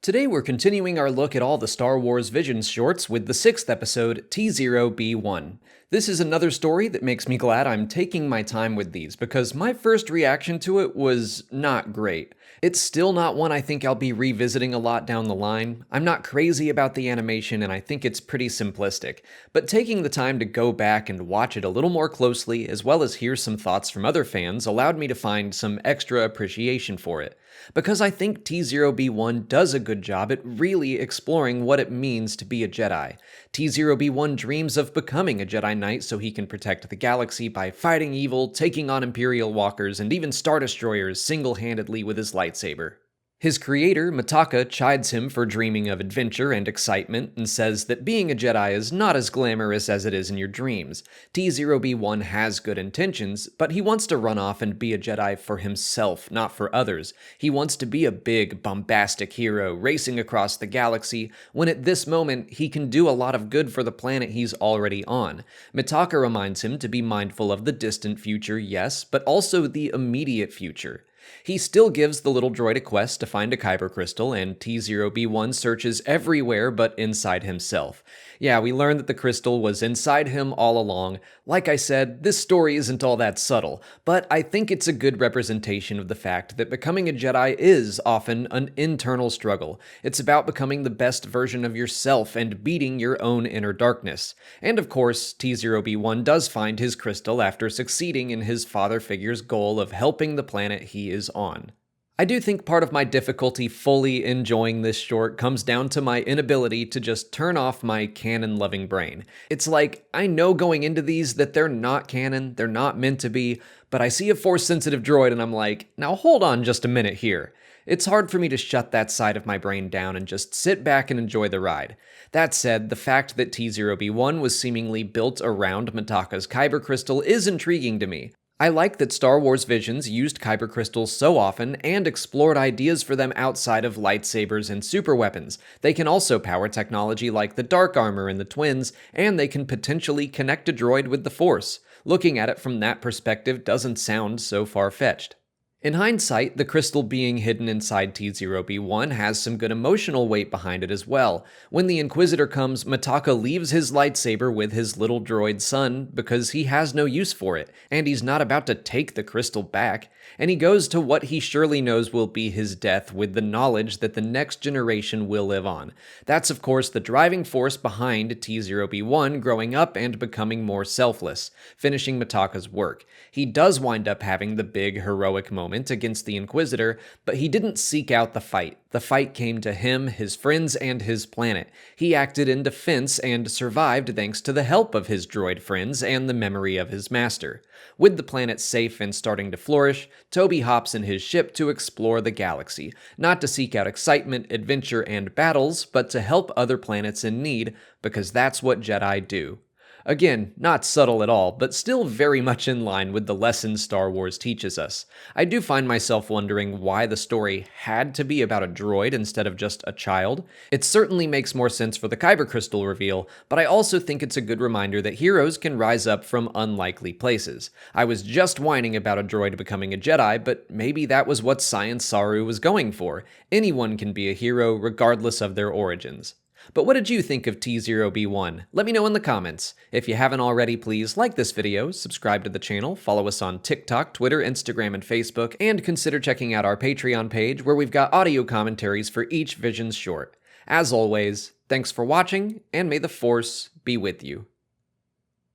Today we're continuing our look at all the Star Wars Visions shorts with the 6th episode, T0-B1. This is another story that makes me glad I'm taking my time with these, because my first reaction to it was not great. It's still not one I think I'll be revisiting a lot down the line. I'm not crazy about the animation and I think it's pretty simplistic, but taking the time to go back and watch it a little more closely, as well as hear some thoughts from other fans, allowed me to find some extra appreciation for it. Because I think T0-B1 does a good job at really exploring what it means to be a Jedi. T0-B1 dreams of becoming a Jedi Knight so he can protect the galaxy by fighting evil, taking on Imperial walkers, and even Star Destroyers single-handedly with his lightsaber. His creator, Mitaka, chides him for dreaming of adventure and excitement and says that being a Jedi is not as glamorous as it is in your dreams. T0-B1 has good intentions, but he wants to run off and be a Jedi for himself, not for others. He wants to be a big, bombastic hero racing across the galaxy, when at this moment he can do a lot of good for the planet he's already on. Mitaka reminds him to be mindful of the distant future, yes, but also the immediate future. He still gives the little droid a quest to find a kyber crystal, and T0-B1 searches everywhere but inside himself. Yeah, we learn that the crystal was inside him all along. Like I said, this story isn't all that subtle, but I think it's a good representation of the fact that becoming a Jedi is often an internal struggle. It's about becoming the best version of yourself and beating your own inner darkness. And of course, T0-B1 does find his crystal after succeeding in his father figure's goal of helping the planet he is on. I do think part of my difficulty fully enjoying this short comes down to my inability to just turn off my canon-loving brain. It's like, I know going into these that they're not canon, they're not meant to be, but I see a Force-sensitive droid and I'm like, now hold on just a minute here. It's hard for me to shut that side of my brain down and just sit back and enjoy the ride. That said, the fact that T0-B1 was seemingly built around Mitaka's kyber crystal is intriguing to me. I like that Star Wars Visions used kyber crystals so often and explored ideas for them outside of lightsabers and superweapons. They can also power technology like the dark armor in the twins, and they can potentially connect a droid with the Force. Looking at it from that perspective doesn't sound so far-fetched. In hindsight, the crystal being hidden inside T0-B1 has some good emotional weight behind it as well. When the Inquisitor comes, Mitaka leaves his lightsaber with his little droid son because he has no use for it, and he's not about to take the crystal back, and he goes to what he surely knows will be his death with the knowledge that the next generation will live on. That's of course the driving force behind T0-B1 growing up and becoming more selfless, finishing Mitaka's work. He does wind up having the big heroic moment against the Inquisitor, but he didn't seek out the fight. The fight came to him, his friends, and his planet. He acted in defense and survived thanks to the help of his droid friends and the memory of his master. With the planet safe and starting to flourish, Toby hops in his ship to explore the galaxy, not to seek out excitement, adventure, and battles, but to help other planets in need, because that's what Jedi do. Again, not subtle at all, but still very much in line with the lessons Star Wars teaches us. I do find myself wondering why the story had to be about a droid instead of just a child. It certainly makes more sense for the kyber crystal reveal, but I also think it's a good reminder that heroes can rise up from unlikely places. I was just whining about a droid becoming a Jedi, but maybe that was what Science Saru was going for. Anyone can be a hero regardless of their origins. But what did you think of T0-B1? Let me know in the comments. If you haven't already, please like this video, subscribe to the channel, follow us on TikTok, Twitter, Instagram, and Facebook, and consider checking out our Patreon page where we've got audio commentaries for each Visions short. As always, thanks for watching, and may the Force be with you.